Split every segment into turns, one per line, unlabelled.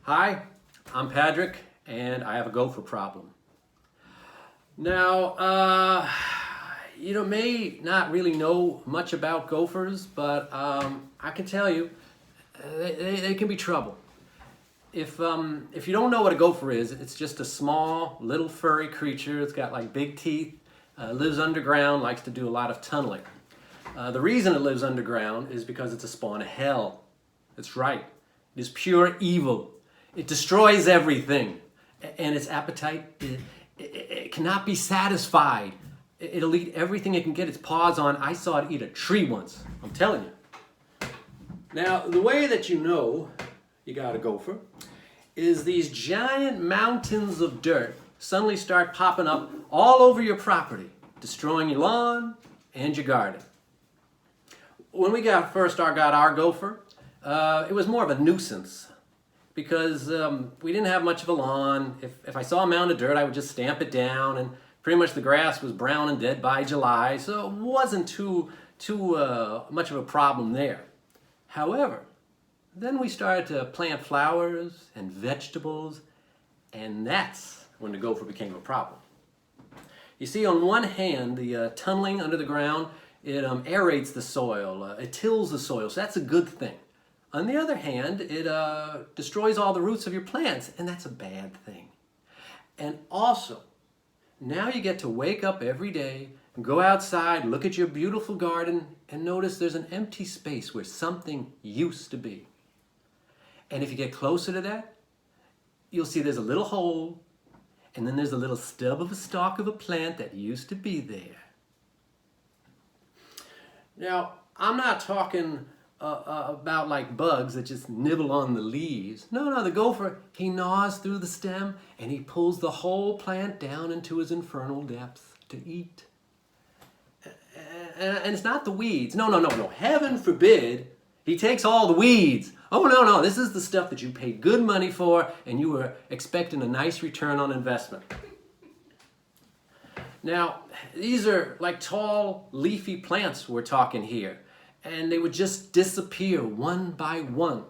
Hi, I'm Padraic, and I have a gopher problem. Now, you may not really know much about gophers, but I can tell you, they can be trouble. If you don't know what a gopher is, it's just a small, little furry creature. It's got like big teeth, lives underground, likes to do a lot of tunneling. The reason it lives underground is because it's a spawn of hell. That's right. It is pure evil. It destroys everything, and its appetite, it cannot be satisfied. It'll eat everything it can get its paws on. I saw it eat a tree once, I'm telling you. Now, the way that you know you got a gopher is these giant mountains of dirt suddenly start popping up all over your property, destroying your lawn and your garden. When we first got our gopher, it was more of a nuisance because we didn't have much of a lawn. If I saw a mound of dirt, I would just stamp it down, and pretty much the grass was brown and dead by July, so it wasn't too much of a problem there. However, then we started to plant flowers and vegetables, and that's when the gopher became a problem. You see, on one hand, the tunneling under the ground, it aerates the soil, it tills the soil, so that's a good thing. On the other hand, it destroys all the roots of your plants, and that's a bad thing. And also, now you get to wake up every day, and go outside, look at your beautiful garden, and notice there's an empty space where something used to be. And if you get closer to that, you'll see there's a little hole, and then there's a little stub of a stalk of a plant that used to be there. Now, I'm not talking about like bugs that just nibble on the leaves. No, the gopher, he gnaws through the stem and he pulls the whole plant down into his infernal depths to eat. And it's not the weeds. No. Heaven forbid he takes all the weeds. Oh, no. This is the stuff that you paid good money for and you were expecting a nice return on investment. Now, these are like tall, leafy plants we're talking here. And they would just disappear one by one.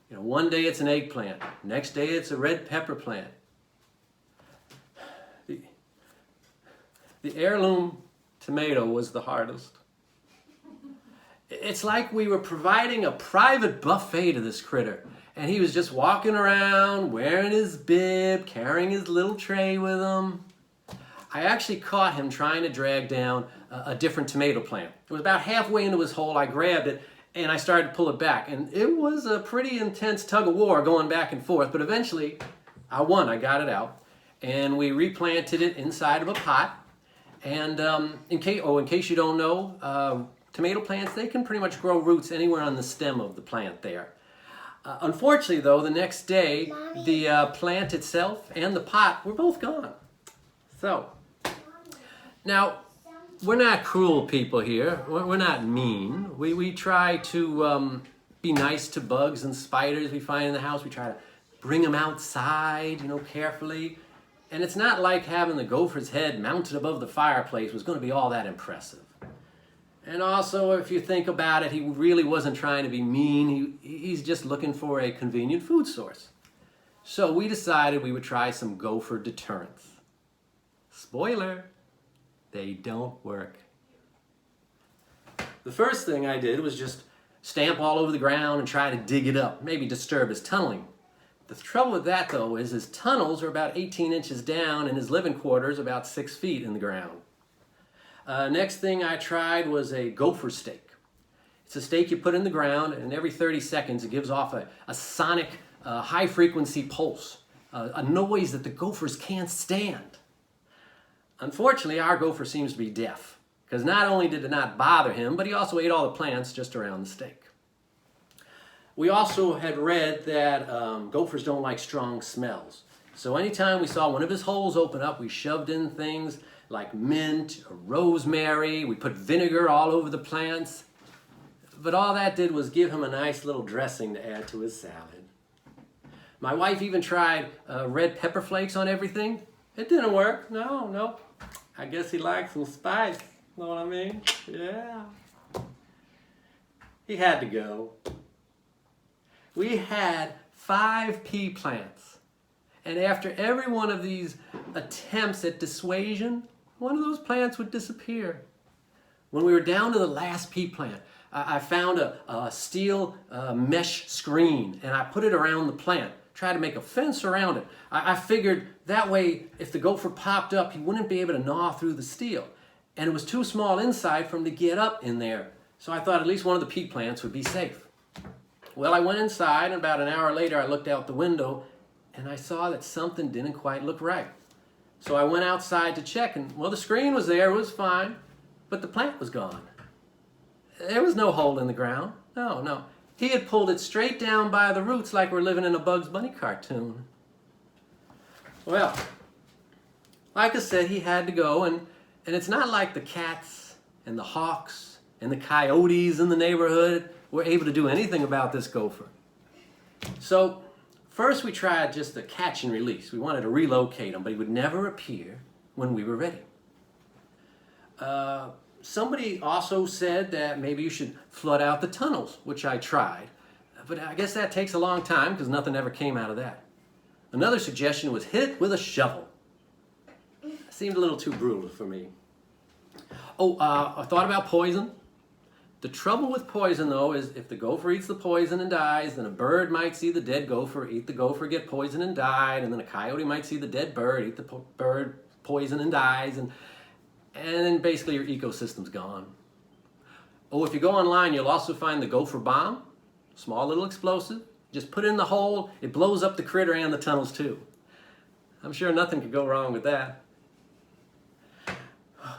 One day it's an eggplant. Next day it's a red pepper plant. The heirloom tomato was the hardest. It's like we were providing a private buffet to this critter. And he was just walking around, wearing his bib, carrying his little tray with him. I actually caught him trying to drag down a different tomato plant. It was about halfway into his hole. I grabbed it and I started to pull it back. And it was a pretty intense tug of war going back and forth. But eventually I won. I got it out. And we replanted it inside of a pot. And in case you don't know, tomato plants, they can pretty much grow roots anywhere on the stem of the plant there. Unfortunately, though, the next day, the plant itself and the pot were both gone. So, now, we're not cruel people here. We're not mean. We try to be nice to bugs and spiders we find in the house. We try to bring them outside, carefully. And it's not like having the gopher's head mounted above the fireplace was going to be all that impressive. And also, if you think about it, he really wasn't trying to be mean. He's just looking for a convenient food source. So we decided we would try some gopher deterrents. Spoiler, they don't work. The first thing I did was just stamp all over the ground and try to dig it up, maybe disturb his tunneling. The trouble with that, though, is his tunnels are about 18 inches down and his living quarters about 6 feet in the ground. Next thing I tried was a gopher stake. It's a stake you put in the ground, and every 30 seconds it gives off a sonic, high-frequency pulse, a noise that the gophers can't stand. Unfortunately, our gopher seems to be deaf, because not only did it not bother him, but he also ate all the plants just around the stake. We also had read that gophers don't like strong smells. So anytime we saw one of his holes open up, we shoved in things like mint or rosemary. We put vinegar all over the plants. But all that did was give him a nice little dressing to add to his salad. My wife even tried red pepper flakes on everything. It didn't work. No. I guess he likes some spice. Know what I mean? Yeah. He had to go. We had 5 pea plants. And after every one of these attempts at dissuasion, one of those plants would disappear. When we were down to the last pea plant, I found a steel mesh screen and I put it around the plant, tried to make a fence around it. I figured that way if the gopher popped up, he wouldn't be able to gnaw through the steel. And it was too small inside for him to get up in there. So I thought at least one of the pea plants would be safe. Well, I went inside and about an hour later I looked out the window and I saw that something didn't quite look right. So I went outside to check and, well, the screen was there, it was fine, but the plant was gone. There was no hole in the ground. No. He had pulled it straight down by the roots like we're living in a Bugs Bunny cartoon. Well, like I said, he had to go, and it's not like the cats and the hawks and the coyotes in the neighborhood were able to do anything about this gopher. So first we tried just a catch and release. We wanted to relocate him, but he would never appear when we were ready. Somebody also said that maybe you should flood out the tunnels, which I tried. But I guess that takes a long time because nothing ever came out of that. Another suggestion was hit it with a shovel. Seemed a little too brutal for me. I thought about poison. The trouble with poison, though, is if the gopher eats the poison and dies, then a bird might see the dead gopher, eat the gopher, get poisoned and died, and then a coyote might see the dead bird, eat the bird, poison and dies, and then basically your ecosystem's gone. If you go online, you'll also find the gopher bomb, small little explosive. Just put it in the hole, it blows up the critter and the tunnels too. I'm sure nothing could go wrong with that.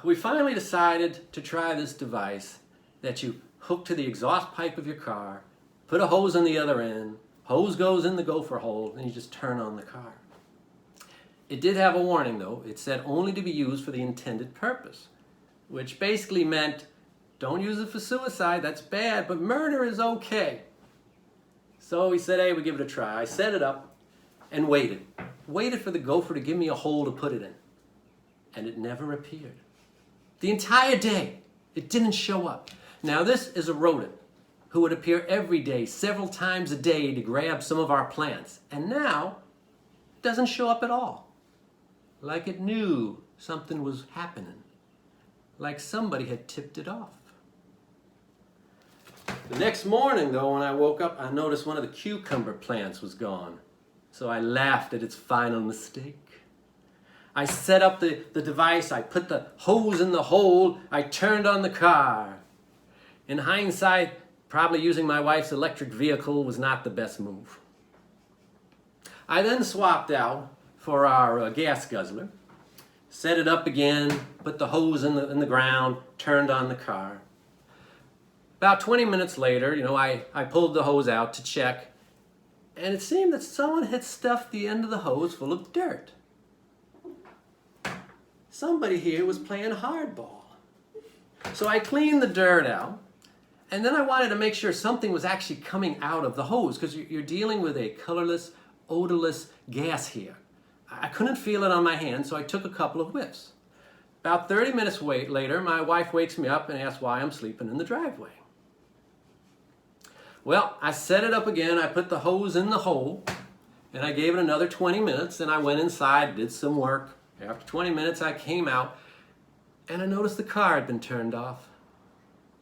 We finally decided to try this device that you hook to the exhaust pipe of your car, put a hose on the other end, hose goes in the gopher hole, and you just turn on the car. It did have a warning though. It said only to be used for the intended purpose, which basically meant don't use it for suicide, that's bad, but murder is okay. So we said, hey, we'll give it a try. I set it up and waited. Waited for the gopher to give me a hole to put it in. And it never appeared. The entire day, it didn't show up. Now this is a rodent who would appear every day, several times a day to grab some of our plants. And now, it doesn't show up at all. Like it knew something was happening. Like somebody had tipped it off. The next morning, though, when I woke up, I noticed one of the cucumber plants was gone. So I laughed at its final mistake. I set up the device, I put the hose in the hole, I turned on the car. In hindsight, probably using my wife's electric vehicle was not the best move. I then swapped out for our gas guzzler, set it up again, put the hose in the ground, turned on the car. About 20 minutes later, I pulled the hose out to check, and it seemed that someone had stuffed the end of the hose full of dirt. Somebody here was playing hardball. So I cleaned the dirt out, and then I wanted to make sure something was actually coming out of the hose, because you're dealing with a colorless, odorless gas here. I couldn't feel it on my hand, so I took a couple of whiffs. About 30 minutes later, my wife wakes me up and asks why I'm sleeping in the driveway. Well, I set it up again, I put the hose in the hole, and I gave it another 20 minutes, and I went inside, did some work. After 20 minutes, I came out, and I noticed the car had been turned off.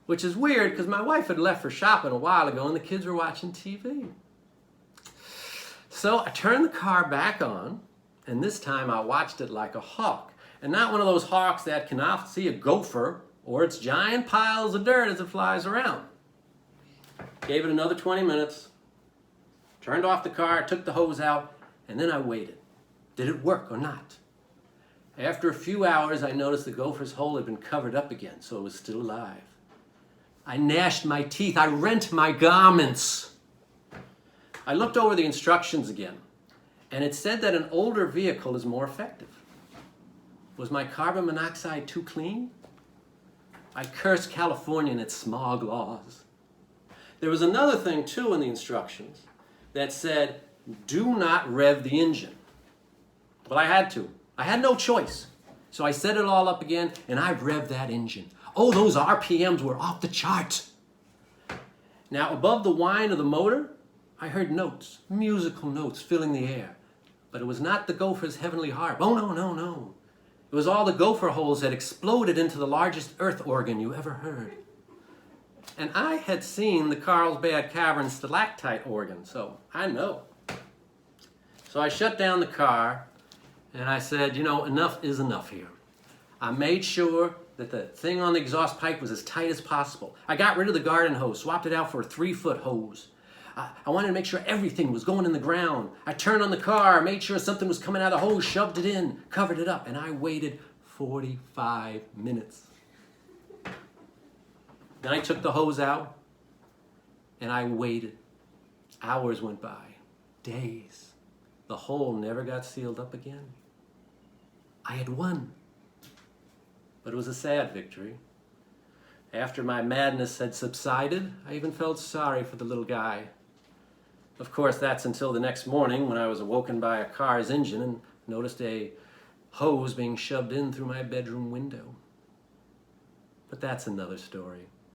Which is weird, because my wife had left for shopping a while ago, and the kids were watching TV. So I turned the car back on, and this time I watched it like a hawk. And not one of those hawks that can often see a gopher or its giant piles of dirt as it flies around. Gave it another 20 minutes, turned off the car, took the hose out, and then I waited. Did it work or not? After a few hours, I noticed the gopher's hole had been covered up again, so it was still alive. I gnashed my teeth. I rent my garments. I looked over the instructions again, and it said that an older vehicle is more effective. Was my carbon monoxide too clean? I cursed California and its smog laws. There was another thing, too, in the instructions that said, do not rev the engine. Well, I had to. I had no choice. So I set it all up again, and I revved that engine. Oh, those RPMs were off the chart. Now, above the whine of the motor, I heard notes, musical notes filling the air. But it was not the Gopher's heavenly harp. Oh, no, no, no. It was all the gopher holes that exploded into the largest earth organ you ever heard. And I had seen the Carlsbad Cavern stalactite organ, so I know. So I shut down the car, and I said, you know, enough is enough here. I made sure that the thing on the exhaust pipe was as tight as possible. I got rid of the garden hose, swapped it out for a 3-foot hose. I wanted to make sure everything was going in the ground. I turned on the car, made sure something was coming out of the hose, shoved it in, covered it up, and I waited 45 minutes. Then I took the hose out, and I waited. Hours went by, days. The hole never got sealed up again. I had won. But it was a sad victory. After my madness had subsided, I even felt sorry for the little guy. Of course, that's until the next morning when I was awoken by a car's engine and noticed a hose being shoved in through my bedroom window. But that's another story.